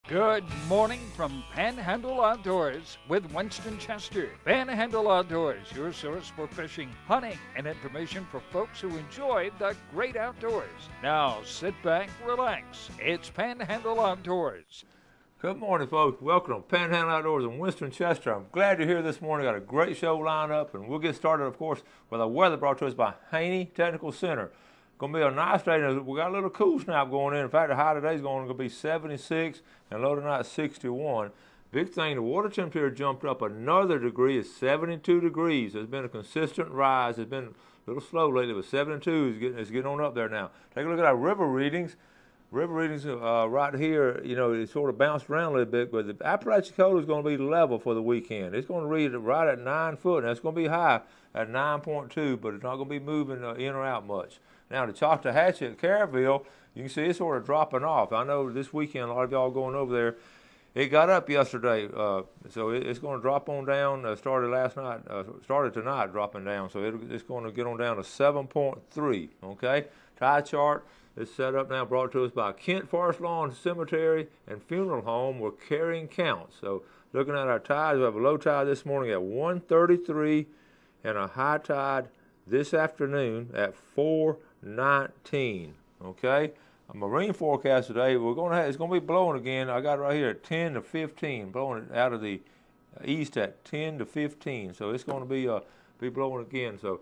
Good morning from Panhandle Outdoors with Winston Chester. Panhandle Outdoors, your source for fishing, hunting, and information for folks who enjoy the great outdoors. Now sit back, relax. It's Panhandle Outdoors. Good morning, folks. Welcome to Panhandle Outdoors and Winston Chester. I'm glad you're here this morning. Got a great show lined up, and we'll get started, of course, with our weather brought to us by Haney Technical Center. Going to be a nice day. We got a little cool snap going in. In fact, the high today is going to be 76 and low tonight 61. Big thing, the water temperature jumped up another degree. It's 72 degrees. There's been a consistent rise. It's been a little slow lately, but 72 is getting on up there now. Take a look at our river readings. River readings right here, it sort of bounced around a little bit, but the Apalachicola is going to be level for the weekend. It's going to read right at 9 foot, and it's going to be high at 9.2, but it's not going to be moving in or out much. Now, the Choctahatchee at Caryville, you can see it's sort of dropping off. I know this weekend, a lot of y'all going over there. It got up yesterday, so it's going to drop on down. Started tonight dropping down, so it's going to get on down to 7.3, okay? Tide chart is set up now, brought to us by Kent Forest Lawn Cemetery and Funeral Home. We're carrying counts. So looking at our tides, we have a low tide this morning at 1:33 and a high tide this afternoon at 4:19. Okay, a marine forecast today. It's going to be blowing again. I got it right here at 10 to 15, blowing it out of the east at 10 to 15. So it's going to be blowing again. So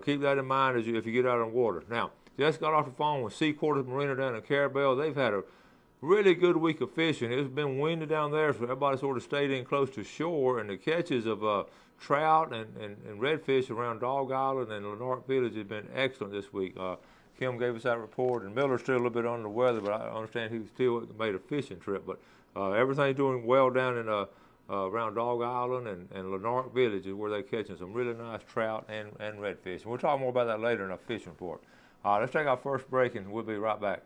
keep that in mind if you get out on water. Now, just got off the phone with Sea Quarters Marina down in Carabel. They've had a really good week of fishing. It's been windy down there, so everybody sort of stayed in close to shore, and the catches of trout and redfish around Dog Island and Lenark Village has been excellent this week. Kim gave us that report, and Miller's still a little bit under the weather, but I understand he still made a fishing trip. But everything's doing well down in around Dog Island and Lenark Village is where they're catching some really nice trout and redfish. And we'll talk more about that later in our fishing report. All right, let's take our first break, and we'll be right back.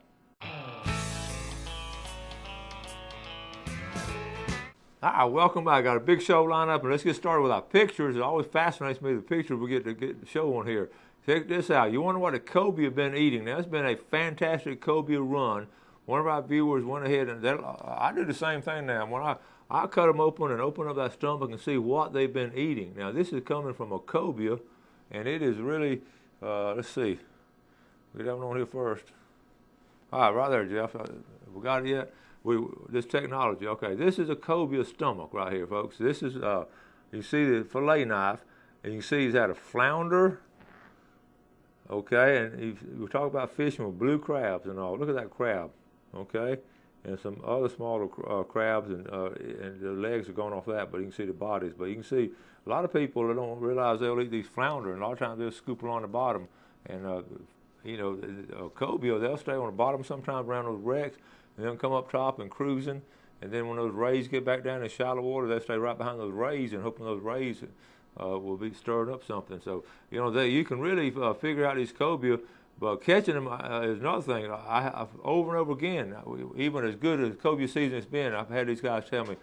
All right, welcome back. Got a big show lined up, and let's get started with our pictures. It always fascinates me, the pictures we get the show on here. Check this out. You wonder what the cobia have been eating. Now, it's been a fantastic cobia run. One of our viewers went ahead, and I do the same thing now. When I cut them open and open up that stomach and see what they've been eating. Now, this is coming from a cobia, and it is really, let's see. Get that one on here first. All right, right there, Jeff. We got it yet? This technology. Okay, this is a cobia stomach right here, folks. This is, you see the fillet knife, and you can see he's had a flounder. Okay, and we talk about fishing with blue crabs and all. Look at that crab. Okay, and some other smaller crabs, and the legs are going off that, but you can see the bodies. But you can see a lot of people that don't realize they'll eat these flounder, and a lot of times they'll scoop along the bottom, and cobia, they'll stay on the bottom sometimes around those wrecks, and then come up top and cruising, and then when those rays get back down in shallow water, they'll stay right behind those rays and hoping those rays will be stirring up something. So, you can really figure out these cobia, but catching them is another thing. I've over and over again, even as good as cobia season has been, I've had these guys tell me,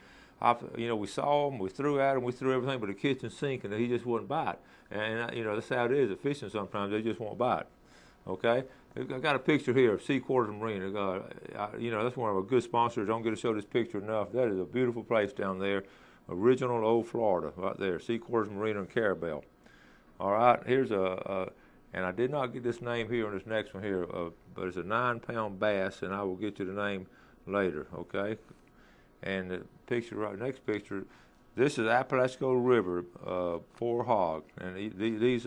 we saw them, we threw at them, we threw everything but the kitchen sink, and he just wouldn't bite. And that's how it is at fishing sometimes, they just won't bite. Okay, I got a picture here of Sea Quarters Marine. That's one of our good sponsors. Don't get to show this picture enough. That is a beautiful place down there, original old Florida, right there. Sea Quarters Marine in Carabel. All right, here's and I did not get this name here on this next one here, but it's a 9-pound bass, and I will get you the name later. Okay, and the picture next picture. This is Apalachicola River boar hog, and these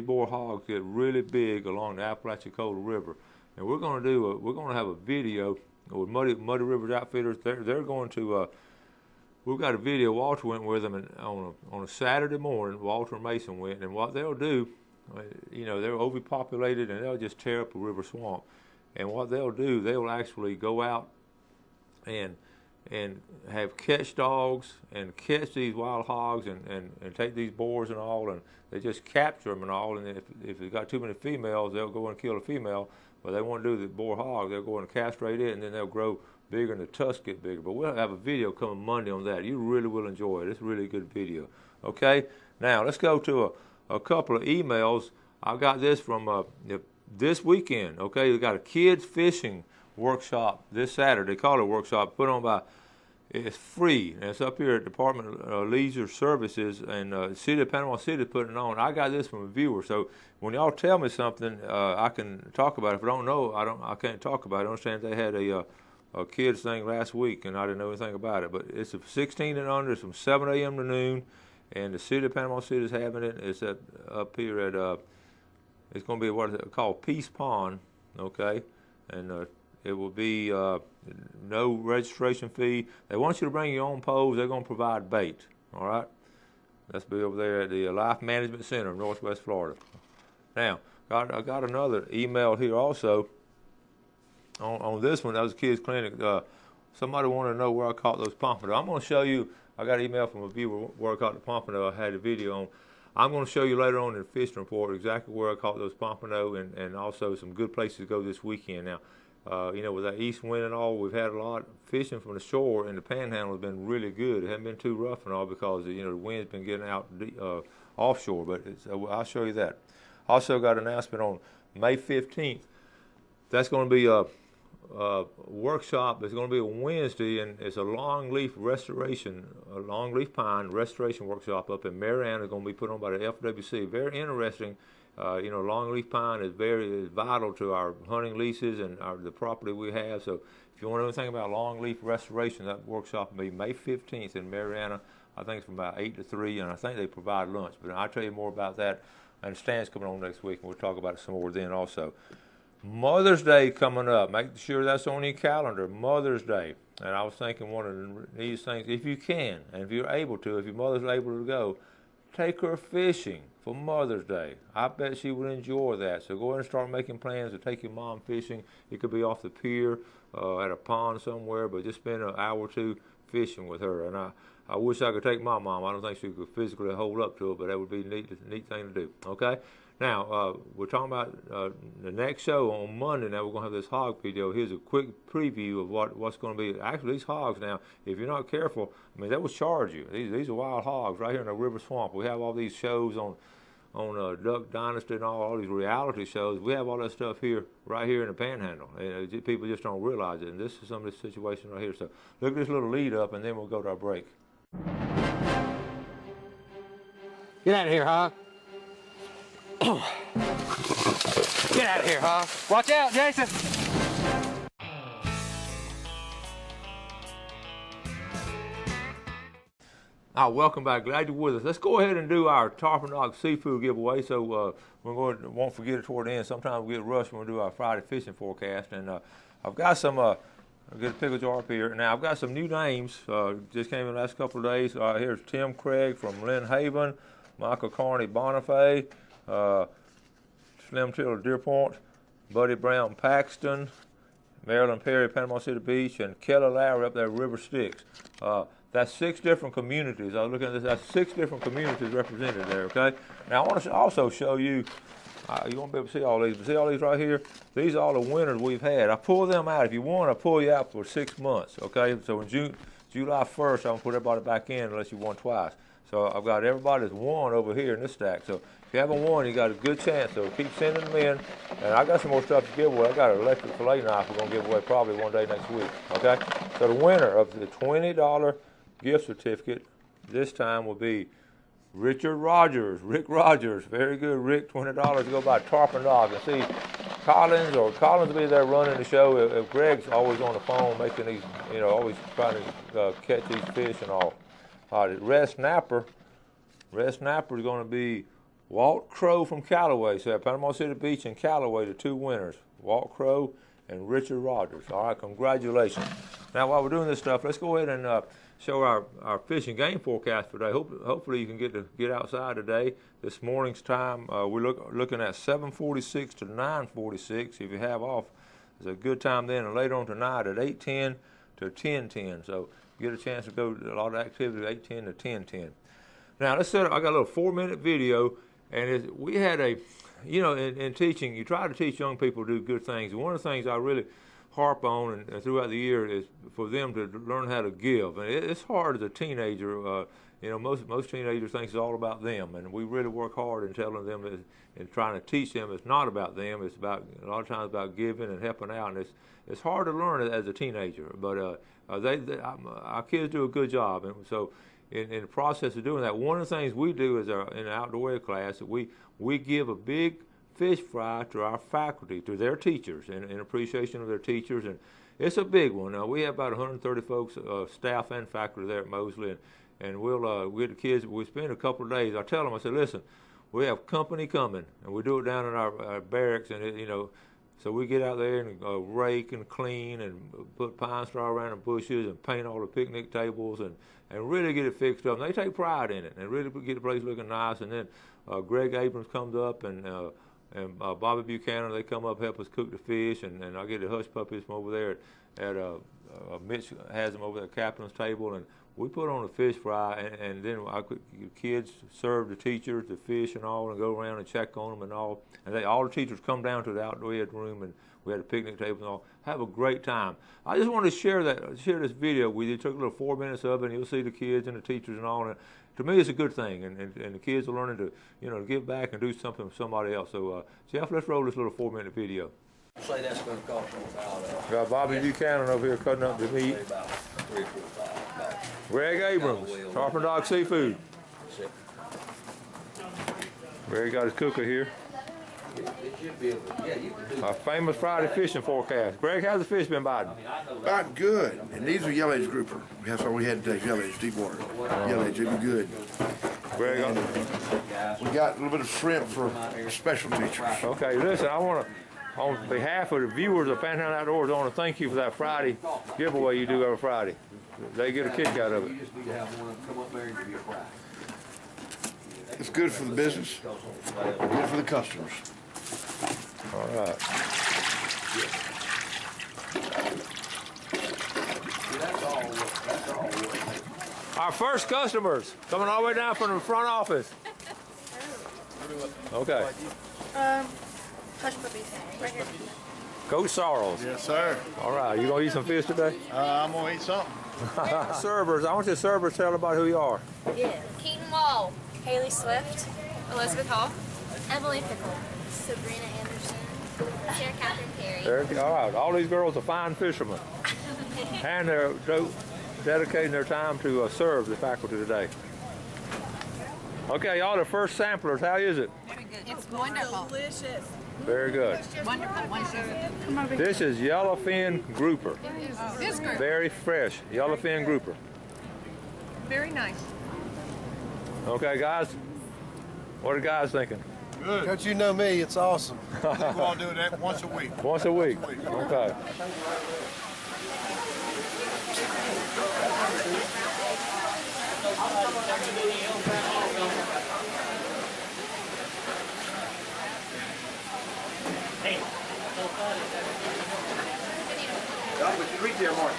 boar hogs get really big along the Apalachicola River, and we're going to have a video with Muddy Rivers Outfitters. They're going to. We've got a video. Walter went with them on a Saturday morning. Walter and Mason went, and what they'll do, they're overpopulated, and they'll just tear up a river swamp. And what they'll do, they'll actually go out and have catch dogs and catch these wild hogs and take these boars and all, and they just capture them and all. And if they've got too many females, they'll go and kill a female. But they want to do the boar hog, they'll go and castrate it, and then they'll grow bigger and the tusks get bigger. But we'll have a video coming Monday on that. You really will enjoy it. It's a really good video. Okay, now let's go to a couple of emails. I got this from this weekend. Okay, we got a kids fishing workshop this Saturday. They call it a workshop, put on by, it's free, and it's up here at Department of Leisure Services, and the City of Panama City is putting it on. I got this from a viewer, so when y'all tell me something, I can talk about it. If I don't know, I can't talk about it. I understand they had a kids thing last week, and I didn't know anything about it. But it's a 16 and under. It's from 7 a.m. to noon, and the City of Panama City is having it. It's up here at it's going to be what is it called, Peace Pond, okay, and it will be no registration fee. They want you to bring your own poles. They're going to provide bait. All right, that's be over there at the Life Management Center of Northwest Florida. Now, I got another email here also. On this one, that was Kids Clinic. Somebody wanted to know where I caught those pompano. I'm going to show you. I got an email from a viewer where I caught the pompano. I had a video on. I'm going to show you later on in the fishing report exactly where I caught those pompano and also some good places to go this weekend. Now, with that east wind and all, we've had a lot of fishing from the shore, and the Panhandle has been really good. It hasn't been too rough and all because the wind's been getting out offshore. But I'll show you that. Also got an announcement on May 15th. That's going to be a workshop. It's going to be a Wednesday, and it's a longleaf pine restoration workshop up in Marianna. It's going to be put on by the FWC. Very interesting. Longleaf pine is very vital to our hunting leases and the property we have. So if you want to know anything about longleaf restoration, that workshop will be May 15th in Marianna. I think it's from about 8 to 3, and I think they provide lunch. But I'll tell you more about that. And Stan's coming on next week, and we'll talk about it some more then also. Mother's Day coming up. Make sure that's on your calendar, Mother's Day. And I was thinking one of these things, if you can, and if you're able to, if your mother's able to go, take her fishing for Mother's Day. I bet she would enjoy that. So go ahead and start making plans to take your mom fishing. It could be off the pier, at a pond somewhere, but just spend an hour or two fishing with her. And I wish I could take my mom. I don't think she could physically hold up to it, but that would be a neat thing to do. Okay? Now, we're talking about the next show on Monday. Now, we're going to have this hog video. Here's a quick preview of what's going to be. Actually, these hogs now, if you're not careful, they will charge you. These are wild hogs right here in the river swamp. We have all these shows on Duck Dynasty and all these reality shows. We have all that stuff here, right here in the Panhandle. And people just don't realize it. And this is some of this situation right here. So look at this little lead up, and then we'll go to our break. Get out of here, hog. Get out of here, hog. Watch out, Jason. Welcome back. Glad you're with us. Let's go ahead and do our Tarpon Dog seafood giveaway. So won't forget it toward the end. Sometimes we get rushed when we do our Friday fishing forecast. And I've got some. I'll get a pickle jar up here. Now I've got some new names. Just came in the last couple of days. Here's Tim Craig from Lynn Haven, Michael Carney Bonifay, Slim Tiller Deer Point, Buddy Brown Paxton, Marilyn Perry Panama City Beach, and Kelly Lowry up there River Styx. That's 6 different communities. I was looking at this. That's 6 different communities represented there. Okay. Now I want to also show you. You won't be able to see all these, but see all these right here? These are all the winners we've had. I pull them out. If you want, I pull you out for 6 months. Okay. So in July 1st, I'm gonna put everybody back in unless you won twice. So I've got everybody that's won over here in this stack. So if you haven't won, you got a good chance. So keep sending them in. And I got some more stuff to give away. I got an electric fillet knife we're gonna give away probably one day next week. Okay. So the winner of the $20 gift certificate this time will be Rick Rogers. Very good, Rick. $20 to go by Tarpon Dog. And see, Collins will be there running the show. If Greg's always on the phone making these, always trying to catch these fish and all. Red Snapper is going to be Walt Crow from Callaway. So at Panama City Beach and Callaway, the 2 winners, Walt Crow and Richard Rogers. All right, congratulations. Now, while we're doing this stuff, let's go ahead and show our fish and game forecast for today. Hopefully you can get outside today. This morning's time, we're looking at 7:46 to 9:46. If you have off, it's a good time then. And later on tonight at 8:10 to 10:10. So you get a chance to go to a lot of activity at 8:10 to 10:10. Now let's set up. I got a little 4-minute video, and we had in teaching, you try to teach young people to do good things. And one of the things I really harp on and throughout the year is for them to learn how to give. And it's hard as a teenager. You know, most teenagers think it's all about them, and we really work hard in telling them and trying to teach them it's not about them. It's about a lot of times about giving and helping out, and it's hard to learn it as a teenager. But our kids do a good job, and so in the process of doing that, one of the things we do is in the outdoor ed class that we give a big fish fry to our faculty, to their teachers, in appreciation of their teachers, and it's a big one. We have about 130 folks, staff and faculty there at Mosley, and we'll get the kids. We spend a couple of days. I tell them, I said, listen, we have company coming, and we do it down in our barracks, and you know, so we get out there and rake and clean and put pine straw around the bushes and paint all the picnic tables and really get it fixed up. And they take pride in it and really get the place looking nice. And then Greg Abrams comes up and Bobby Buchanan, they come up help us cook the fish, and I get the hush puppies from over there at Mitch has them over at the captain's table, and we put on a fish fry, and then the kids serve the teachers the fish and all, and go around and check on them and all. And all the teachers come down to the outdoor ed room, and we had a picnic table and all. Have a great time. I just wanted to share this video with you. Took a little 4 minutes of it, and you'll see the kids and the teachers and all. And to me, it's a good thing, and the kids are learning to, you know, to give back and do something for somebody else. So, Jeff, let's roll this little 4-minute video. Say that's going to cost them about. Got Bobby Buchanan over here cutting up the meat. About 3 or 4, 5. Greg Abrams, Tarpon Dog Seafood. Greg got his cooker here. Our famous Friday fishing forecast. Greg, how's the fish been biting? Biting good. And these are yellow edge grouper. That's all we had today, yellow edge, deep water. Yellow edge, it'll be good. Greg, we got a little bit of shrimp for special teachers. Okay, listen, I want to, on behalf of the viewers of Panhandle Outdoors, I want to thank you for that Friday giveaway you do every Friday. They get a kick out of it. You just need to have one of them come up there and give you a prize. It's good for the business, good for the customers. All right. Our first customers coming all the way down from the front office. Okay. Hush puppies, right here. Coach Sorrells. Yes, sir. All right, you gonna eat some fish today? I'm gonna eat something. Servers, I want your servers to tell about who you are. Yeah. Keaton Wall, Haley Swift, Elizabeth Hall, Emily Pickle, Sabrina Anderson, Sarah Catherine Perry. All right, all these girls are fine fishermen, and they're dedicating their time to serve the faculty today. Okay, y'all, the first samplers, how is it? It's wonderful. Delicious. Very good. Wonderful. Wonderful. This is yellowfin grouper. This group. Very fresh, yellowfin grouper. Very nice. Okay, guys, what are the guys thinking? Good. Coach, you know me, it's awesome. We're gonna do that once a week. Once a week. Okay. Read there, Mark.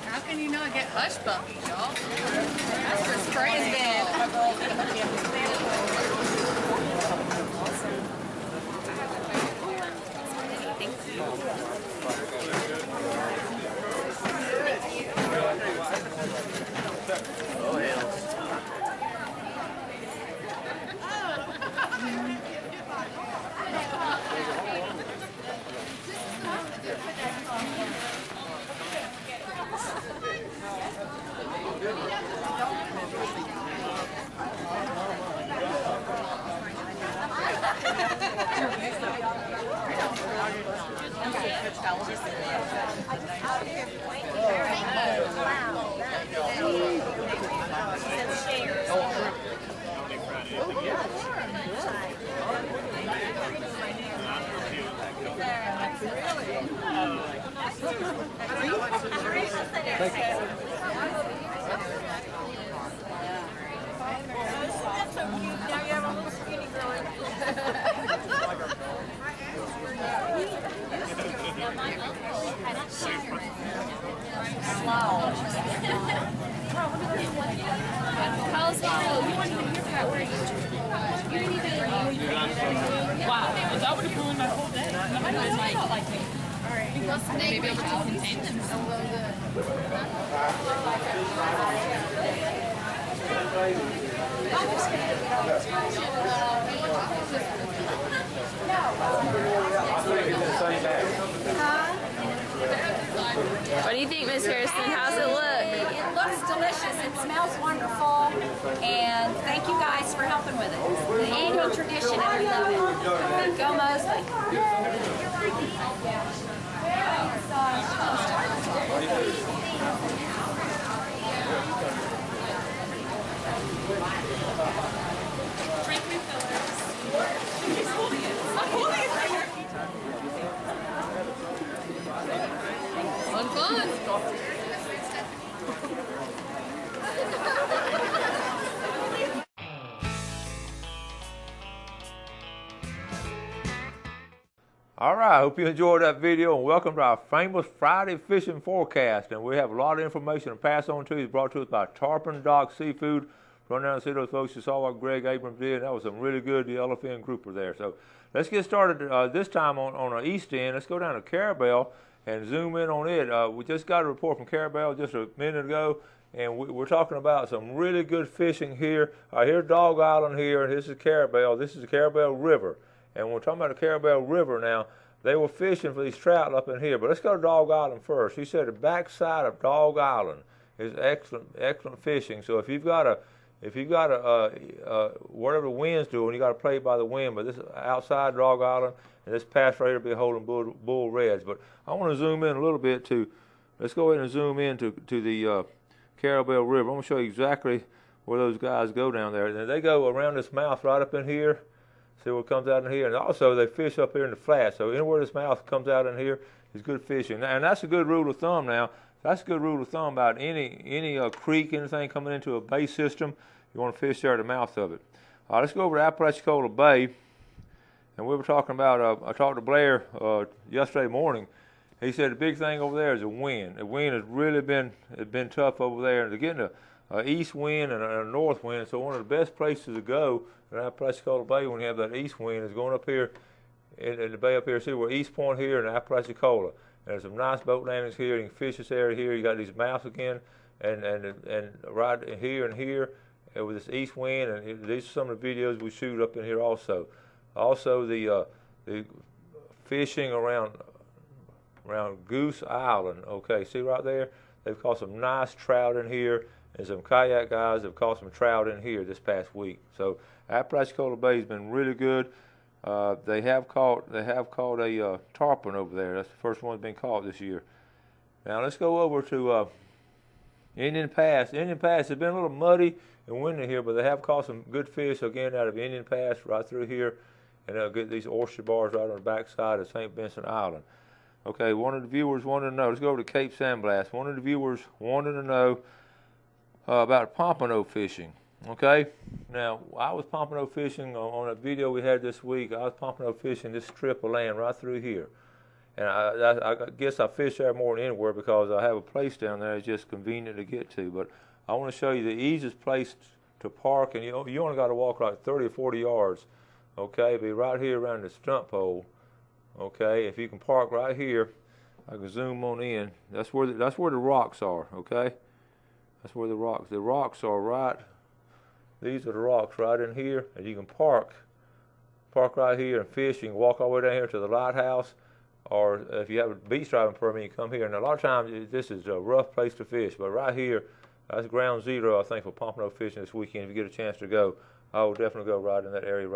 How can you not get hush puppies, y'all? That's for spraying bed. Maybe able to contain themselves. What do you think, Miss Harrison? How's it look? It looks delicious. It smells wonderful. And thank you guys for helping with it. It's the annual tradition and we love it. Go Mosley. Fun. All right, I hope you enjoyed that video, and welcome to our famous Friday fishing forecast. And we have a lot of information to pass on to you. It's brought to us by Tarpon Dock Seafood. Run down and see those folks. You saw what Greg Abrams did. That was some really good yellowfin grouper there. So let's get started this time on our east end. Let's go down to Carabel and zoom in on it. We just got a report from Carabel just a minute ago, and we're talking about some really good fishing here. Here's Dog Island here, and this is Carabel. This is the Carabel River. And when we're talking about the Carabel River now, they were fishing for these trout up in here. But let's go to Dog Island first. He said the backside of Dog Island is excellent fishing. So if you've got a whatever the wind's doing, you got to play it by the wind. But this is outside Dog Island, and this pass right here will be holding bull reds. But I want to zoom in a little bit to. Let's go ahead and zoom in to the Carabel River. I'm going to show you exactly where those guys go down there. And they go around this mouth right up in here. See what comes out in here. And also they fish up here in the flat. So anywhere this mouth comes out in here is good fishing. And that's a good rule of thumb now. That's a good rule of thumb about any creek, anything coming into a bay system. You want to fish there at the mouth of it. Let's go over to Apalachicola Bay. And we were talking about, I talked to Blair yesterday morning. He said the big thing over there is the wind. The wind has really been tough over there. And they're getting an east wind and a north wind. So one of the best places to go in Apalachicola Bay when you have that east wind is going up here in the bay up here. See, we're East Point here in Apalachicola. And there's some nice boat landings here. You can fish this area here. You got these mouths again, and right here and here with this east wind. And these are some of the videos we shoot up in here also. Also the fishing around Goose Island. Okay, see right there? They've caught some nice trout in here, and some kayak guys have caught some trout in here this past week. So Apalachicola Bay has been really good. They have caught a tarpon over there. That's the first one that's been caught this year. Now let's go over to Indian Pass. Indian Pass has been a little muddy and windy here, but they have caught some good fish again out of Indian Pass right through here. And they'll get these oyster bars right on the backside of St. Vincent Island. Okay, one of the viewers wanted to know. Let's go over to Cape San Blas. One of the viewers wanted to know about pompano fishing. Okay, now I was pompano fishing on a video we had this week. I was pompano fishing this strip of land right through here. And I guess I fish there more than anywhere because I have a place down there that's just convenient to get to. But I want to show you the easiest place to park, and you only got to walk like 30 or 40 yards. Okay, be right here around the stump hole. Okay, if you can park right here, I can zoom on in. That's where the rocks are. Okay, that's where the rocks are right. These are the rocks right in here, and you can park right here and fish. You can walk all the way down here to the lighthouse, or if you have a beach driving permit, you come here. And a lot of times this is a rough place to fish, but right here, that's ground zero, I think, for pompano fishing this weekend. If you get a chance to go, I will definitely go right in that area,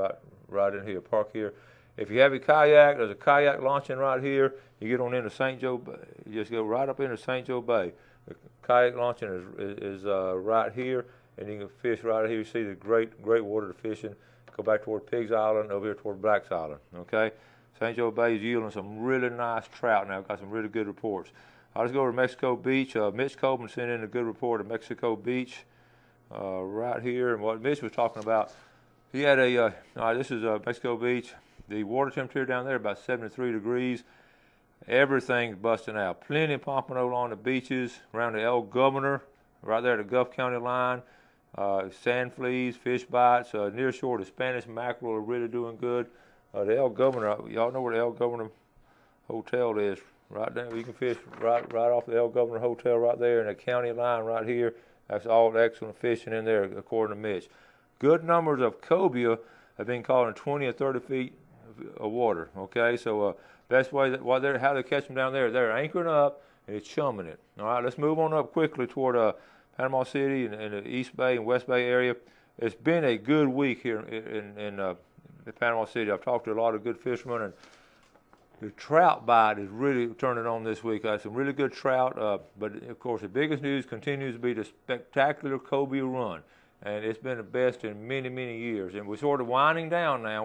right in here. Park here. If you have a kayak, there's a kayak launching right here. You get on into St. Joe Bay. You just go right up into St. Joe Bay. The kayak launching is right here, and you can fish right here. You see the great water to fishing. Go back toward Pig's Island, over here toward Black's Island. Okay, St. Joe Bay is yielding some really nice trout now. Got some really good reports. I'll just go over to Mexico Beach. Mitch Coleman sent in a good report of Mexico Beach right here. And what Mitch was talking about, he had this is Mexico Beach. The water temperature down there about 73 degrees. Everything's busting out. Plenty of pompano along the beaches, around the El Governor, right there at the Gulf County line. Sand fleas, fish bites. Near shore, the Spanish mackerel are really doing good. The El Governor. Y'all know where the El Governor Hotel is? Right there. You can fish right off the El Governor Hotel right there in the county line right here. That's all excellent fishing in there, according to Mitch. Good numbers of cobia have been caught in 20 or 30 feet of water. Okay, so best way how they catch them down there, they're anchoring up and it's chumming it. All right, let's move on up quickly toward Panama City and the East Bay and West Bay area. It's been a good week here in the Panama City. I've talked to a lot of good fishermen, and the trout bite is really turning on this week. I had some really good trout, but of course the biggest news continues to be the spectacular cobia run, and it's been the best in many, many years. And we're sort of winding down now.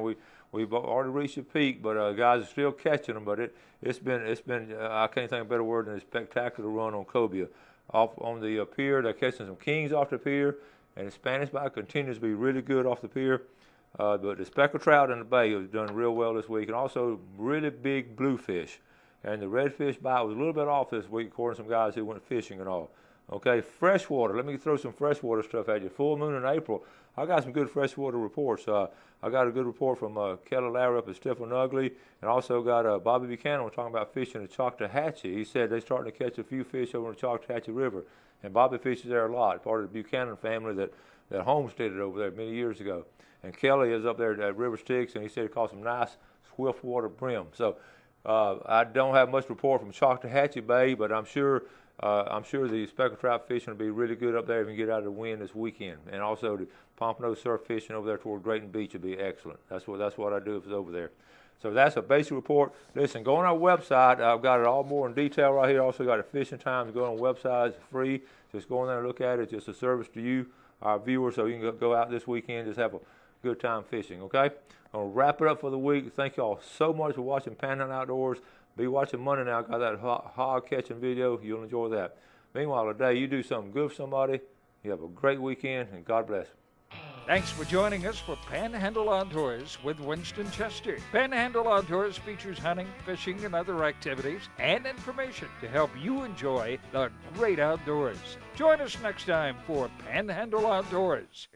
We've already reached the peak, but guys are still catching them. But it's been I can't think of a better word than a spectacular run on cobia. Off on the pier, they're catching some kings off the pier, and the Spanish bite continues to be really good off the pier. But the speckled trout in the bay have done real well this week, and also really big bluefish. And the redfish bite was a little bit off this week, according to some guys who went fishing and all. Okay, freshwater. Let me throw some freshwater stuff at you. Full moon in April. I got some good freshwater reports. I got a good report from Kelly Larry up at Stiff and Ugly, and also got Bobby Buchanan talking about fishing the Choctawhatchee. He said they're starting to catch a few fish over in the Choctawhatchee River, and Bobby fishes there a lot. Part of the Buchanan family that homesteaded over there many years ago. And Kelly is up there at River Styx, and he said he caught some nice swiftwater brim. So I don't have much report from Choctawhatchee Bay, but I'm sure the speckled trout fishing will be really good up there if you can get out of the wind this weekend. And also the pompano surf fishing over there toward Grayton Beach will be excellent. That's what I do if it's over there. So that's a basic report. Listen, go on our website. I've got it all more in detail right here. Also got the fishing times. Go on the website. It's free. Just go in there and look at it. It's just a service to you, our viewers, so you can go out this weekend, just have a good time fishing, okay? I'm going to wrap it up for the week. Thank you all so much for watching Panhandle Outdoors. Be watching Monday now. Got that hog catching video. You'll enjoy that. Meanwhile, today, you do something good for somebody. You have a great weekend, and God bless. Thanks for joining us for Panhandle Outdoors with Winston Chester. Panhandle Outdoors features hunting, fishing, and other activities and information to help you enjoy the great outdoors. Join us next time for Panhandle Outdoors.